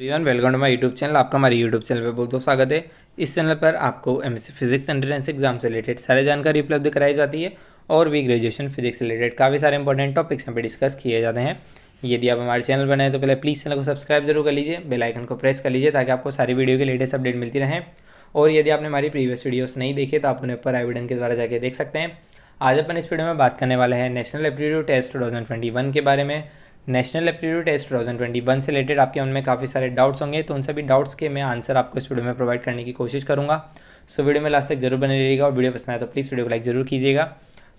Everyone welcome to my YouTube channel. आपका हमारे YouTube channel पे बहुत बहुत स्वागत है। इस चैनल पर आपको एमएससी फिजिक्स एंट्रेंस एग्जाम से रिलेटेड सारी जानकारी उपलब्ध कराई जाती है और भी ग्रेजुएशन फिजिक्स से रिलेटेड काफ़ी सारे इंपॉर्टेंट टॉपिक्स यहाँ पे डिस्कस किए जाते हैं। यदि आप हमारे चैनल पर नए तो पहले प्लीज़ चैनल को सब्सक्राइब जरूर कर लीजिए, बेल आइकन को प्रेस कर लीजिए ताकि आपको सारी वीडियो की लेटेस्ट अपडेट मिलती रहें। और यदि आपने हमारी प्रीवियस वीडियोस नहीं देखे तो आप उन्हें ऊपर आई बटन के द्वारा जाके देख सकते हैं। आज अपन इस वीडियो में बात करने वाले हैं नेशनल एप्टीट्यूड टेस्ट 2021 के बारे में। नेशनल एप्टीट्यूड टेस्ट 2021 से रिलेटेड आपके मन में काफ़ी सारे डाउट्स होंगे, तो उन सभी डाउट्स के मैं आंसर आपको इस वीडियो में प्रोवाइड करने की कोशिश करूंगा। सो वीडियो में लास्ट तक जरूर बने रहिएगा और वीडियो पसंद आए तो प्लीज़ वीडियो को लाइक जरूर कीजिएगा।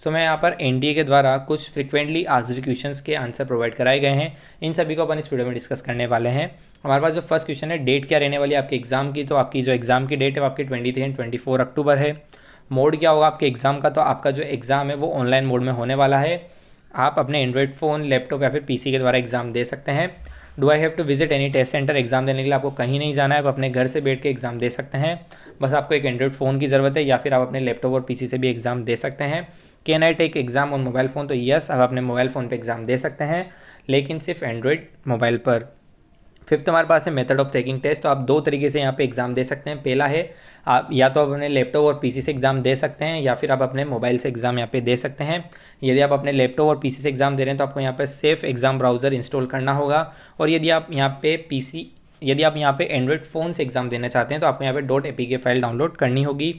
सो मैं यहाँ पर एनडीए के द्वारा कुछ फ्रिक्वेंटली आस्क्ड क्वेश्चंस के आंसर प्रोवाइड कराए गए हैं, इन सभी को अपन इस वीडियो में डिस्कस करने वाले हैं। हमारे पास जो फर्स्ट क्वेश्चन है, डेट क्या रहने वाली है आपके एग्जाम की, तो आपकी जो एग्जाम की डेट है वो आपकी 23 एंड 24 अक्टूबर है। मोड क्या होगा आपके एग्जाम का, तो आपका जो एग्जाम है वो ऑनलाइन मोड में होने वाला है। आप अपने एंड्रॉयड फ़ोन, लैपटॉप या फिर पीसी के द्वारा एग्जाम दे सकते हैं। Do I have to visit any test centre, exam देने के लिए आपको कहीं नहीं जाना है, आप अपने घर से बैठ के एग्जाम दे सकते हैं। बस आपको एक एंड्रॉयड फ़ोन की ज़रूरत है या फिर आप अपने लैपटॉप और पीसी से भी एग्जाम दे सकते हैं। Can I take exam on mobile phone, तो यस, आप अपने मोबाइल फ़ोन पर एग्जाम दे सकते हैं, लेकिन सिर्फ एंड्रॉयड मोबाइल पर। फिफ्थ हमारे पास है मेथड ऑफ टेकिंग टेस्ट, तो आप दो तरीके से यहाँ पे एग्जाम दे सकते हैं। पहला है आप या तो आप अपने लैपटॉप और पीसी से एग्जाम दे सकते हैं या फिर आप अपने मोबाइल से एग्जाम यहाँ पे दे सकते हैं। यदि आप अपने लैपटॉप और पीसी से एग्जाम दे रहे हैं तो आपको यहाँ पे सेफ एग्जाम ब्राउज़र इंस्टॉल करना होगा। और यदि आप यहाँ पे एंड्रॉयड फ़ोन से एग्जाम देना चाहते हैं तो आपको यहाँ पे .apk फाइल डाउनलोड करनी होगी।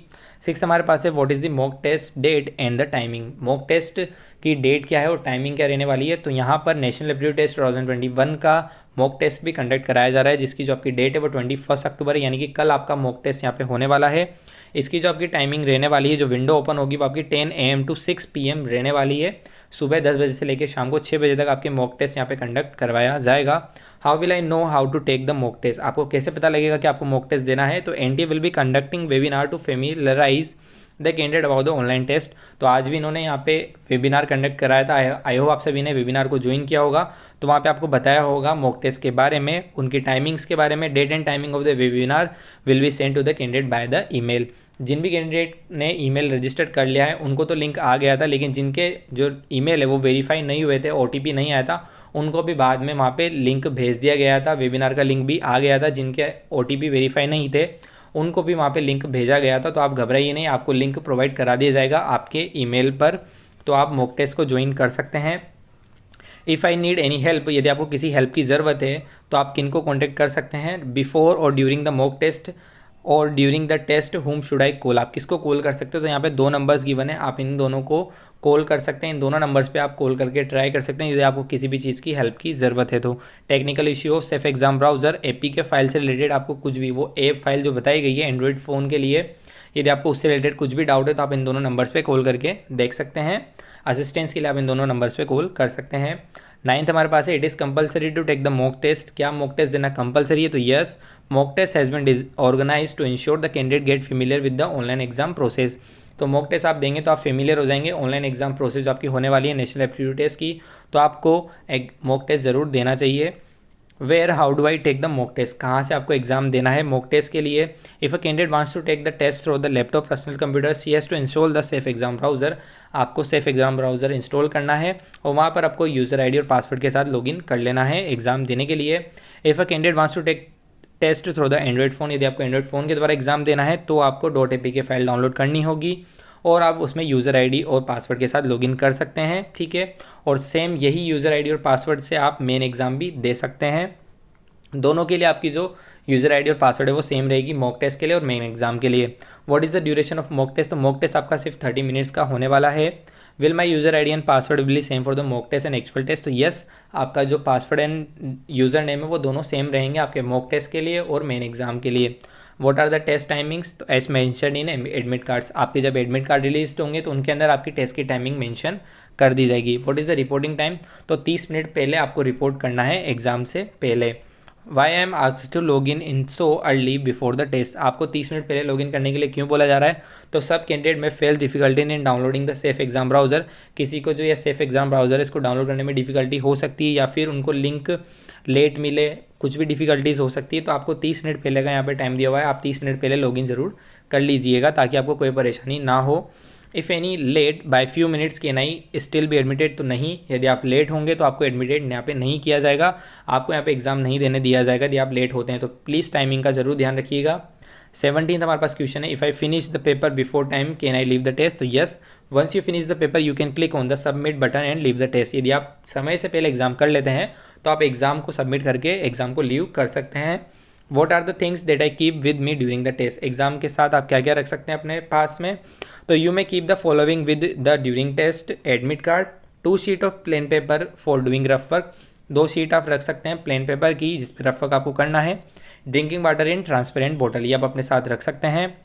सिक्स हमारे पास है what is the mock test date and the timing, mock test की डेट क्या है और टाइमिंग क्या रहने वाली है। तो यहाँ पर नेशनल एप्टीट्यूड टेस्ट 2021 का मॉक टेस्ट भी कंडक्ट कराया जा रहा है, जिसकी जो आपकी डेट है वो 21 अक्टूबर है, यानी कि कल आपका मॉक टेस्ट यहाँ पे होने वाला है। इसकी जो आपकी टाइमिंग रहने वाली है, जो विंडो ओपन होगी वो आपकी 10 AM टू 6 PM रहने वाली है। सुबह 10 बजे से लेकर शाम को 6 बजे तक आपके मॉक टेस्ट यहाँ पे कंडक्ट करवाया जाएगा। How will I know how to take the mock test, आपको कैसे पता लगेगा कि आपको मॉक टेस्ट देना है। तो NTA will be conducting webinar to familiarise the candidate about the online test, तो आज भी इन्होंने यहाँ पे वेबिनार कंडक्ट कराया था। आई होप आप सभी ने वेबिनार को ज्वाइन किया होगा, तो वहाँ पे आपको बताया होगा मॉक टेस्ट के बारे में, उनकी टाइमिंग्स के बारे में। Date and timing of the webinar will be send to the candidate by the email. जिन भी कैंडिडेट ने ईमेल रजिस्टर कर लिया है उनको तो लिंक आ गया था, लेकिन जिनके जो ईमेल है वो वेरीफाई नहीं हुए थे, ओटीपी नहीं आया था, उनको भी बाद में वहाँ पे लिंक भेज दिया गया था, वेबिनार का लिंक भी आ गया था। जिनके ओटीपी वेरीफाई नहीं थे उनको भी वहाँ पे लिंक भेजा गया था, तो आप घबराइए नहीं, आपको लिंक प्रोवाइड करा दिया जाएगा आपके ईमेल पर, तो आप मॉक टेस्ट को ज्वाइन कर सकते हैं। If I need any help, यदि आपको किसी हेल्प की ज़रूरत है तो आप किन को कॉन्टैक्ट कर सकते हैं। बिफोर और ड्यूरिंग द मॉक टेस्ट और during the test whom should I call, आप किसको कॉल कर सकते हो। तो यहाँ पे दो नंबर्स गिवन है, आप इन दोनों को कॉल कर सकते हैं, इन दोनों नंबर्स पे आप कॉल करके ट्राई कर सकते हैं यदि आपको किसी भी चीज़ की हेल्प की ज़रूरत है। तो टेक्निकल इश्यू हो, safe exam browser, APK file से रिलेटेड आपको कुछ भी, वो ऐप फाइल जो बताई गई है एंड्रॉइड फ़ोन के लिए, यदि आपको उससे रिलेटेड कुछ भी डाउट है तो आप इन दोनों नंबर्स पे कॉल करके देख सकते हैं। असिस्टेंस के लिए आप इन दोनों नंबर्स पे कॉल कर सकते हैं। नाइन्थ हमारे पास है it is compulsory to take the mock test, क्या मॉक टेस्ट देना कंपलसरी है। तो yes, mock test has been organise to ensure the candidate get familiar with the online exam process. तो मॉक टेस्ट आप देंगे तो आप फेमिलियर हो जाएंगे ऑनलाइन एग्जाम प्रोसेस जो आपकी होने वाली है नेशनल एप्टीट्यूड टेस्ट की, तो आपको एक मॉक टेस्ट ज़रूर देना चाहिए। Where how do I take the mock test, कहाँ से आपको एग्जाम देना है मॉक टेस्ट के लिए। If a candidate wants to take the test through the laptop personal computer, she has to install the safe exam browser, आपको safe exam browser install करना है और वहाँ पर आपको यूज़र आईडी और पासवर्ड के साथ लॉगिन कर लेना है एग्जाम देने के लिए। If a candidate wants to take test through the Android phone, यदि आपको एंड्रॉइड फ़ोन के द्वारा एग्जाम देना है तो आपको .apk फाइल डाउनलोड करनी होगी और आप उसमें यूज़र आईडी और पासवर्ड के साथ लॉगिन कर सकते हैं, ठीक है। और सेम यही यूज़र आईडी और पासवर्ड से आप मेन एग्ज़ाम भी दे सकते हैं। दोनों के लिए आपकी जो यूज़र आईडी और पासवर्ड है वो सेम रहेगी, मॉक टेस्ट के लिए और मेन एग्जाम के लिए। What is the duration of mock test, तो मॉक टेस्ट आपका सिर्फ 30 मिनट्स का होने वाला है। Will my user ID and password will be same for the mock test and actual test, तो यस, आपका जो पासवर्ड एंड यूज़र नेम है वो दोनों सेम रहेंगे आपके मॉक टेस्ट के लिए और मेन एग्जाम के लिए। What are the test timings, तो as mention in admit cards, आपके जब एडमिट कार्ड रिलीज होंगे तो उनके अंदर आपकी टेस्ट की टाइमिंग मेंशन कर दी जाएगी। What is the reporting time, तो 30 मिनट पहले आपको रिपोर्ट करना है एग्जाम से पहले। Why I am asked to log in so early before the test, आपको 30 मिनट पहले लॉगिन करने के लिए क्यों बोला जा रहा है। तो सब कैंडिडेट में fail difficulty in downloading the safe exam browser, किसी को जो ये सेफ एग्जाम ब्राउज़र है इसको डाउनलोड करने में डिफिकल्टी हो सकती है या फिर उनको लिंक लेट मिले, कुछ भी डिफिकल्टीज हो सकती है। तो आपको 30 मिनट पहले का यहाँ पे टाइम दिया हुआ है, आप 30 मिनट पहले लॉगिन ज़रूर कर लीजिएगा ताकि आपको कोई परेशानी ना हो। If any late by few minutes can I still be admitted, तो नहीं, यदि आप लेट होंगे तो आपको एडमिटेड यहाँ पे नहीं किया जाएगा, आपको यहाँ पे एग्जाम नहीं देने दिया जाएगा यदि आप लेट होते हैं तो। प्लीज़ टाइमिंग का जरूर ध्यान रखिएगा। 17 हमारे पास क्वेश्चन है, if I finish the paper before time can I leave the test, तो yes, once you finish the paper you can click on the submit button and leave the test. यदि आप समय से पहले एग्जाम कर लेते हैं तो आप एग्जाम को सबमिट करके एग्जाम को लीव कर सकते हैं। What are the things that I keep with me during the test, exam के साथ आप क्या क्या रख सकते हैं अपने पास में, तो you may keep the following with the during test, admit card, 2 sheet of plain paper for doing rough work, 2 sheet आप रख सकते हैं प्लेन पेपर की जिस पर रफ वर्क आपको करना है, drinking water in transparent bottle, ये आप अपने साथ रख सकते हैं।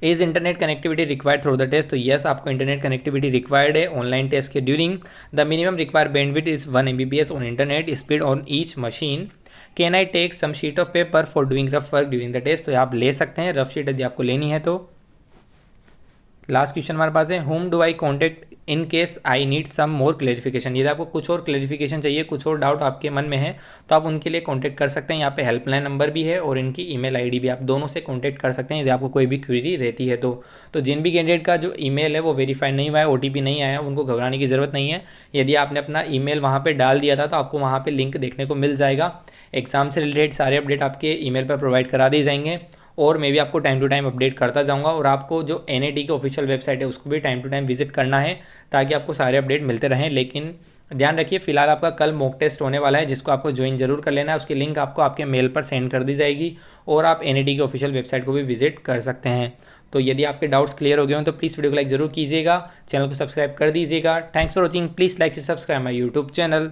Is internet connectivity required through the test, तो यस, आपको इंटरनेट कनेक्टिविटी रिक्वायर्ड है ऑनलाइन टेस्ट के during. The minimum required bandwidth is 1 Mbps on internet speed on each machine. Can I take some sheet of paper for doing rough work during the test, तो आप ले सकते हैं rough sheet यदि आपको लेनी है तो। लास्ट क्वेश्चन हमारे पास है, whom do I contact in case I need some more clarification, यदि आपको कुछ और क्लेरिफिकेशन चाहिए, कुछ और डाउट आपके मन में है तो आप उनके लिए कॉन्टैक्ट कर सकते हैं। यहाँ पे हेल्पलाइन नंबर भी है और इनकी ईमेल आईडी भी, आप दोनों से कॉन्टैक्ट कर सकते हैं यदि आपको कोई भी क्वेरी रहती है तो जिन भी कैंडिडेट का जो ईमेल है वो वेरीफाइड नहीं हुआ है, OTP नहीं आया, उनको घबराने की ज़रूरत नहीं है। यदि आपने अपना ईमेल वहाँ पर डाल दिया था तो आपको वहाँ पर लिंक देखने को मिल जाएगा। एग्जाम से रिलेटेड सारे अपडेट आपके ईमेल पर प्रोवाइड करा दिए जाएंगे और मैं भी आपको टाइम टू टाइम अपडेट करता जाऊंगा, और आपको जो NIT की ऑफिशियल वेबसाइट है उसको भी टाइम टू टाइम विजिट करना है ताकि आपको सारे अपडेट मिलते रहें। लेकिन ध्यान रखिए, फिलहाल आपका कल मॉक टेस्ट होने वाला है जिसको आपको ज्वाइन जरूर कर लेना है, उसकी लिंक आपको आपके मेल पर सेंड कर दी जाएगी और आप NIT की ऑफिशियल वेबसाइट को भी विजिट कर सकते हैं। तो यदि आपके डाउट्स क्लियर हो गए हो तो प्लीज़ वीडियो को लाइक जरूर कीजिएगा, चैनल को सब्सक्राइब कर दीजिएगा। Thanks for watching, please like से सब्सक्राइब माई यूट्यूब चैनल।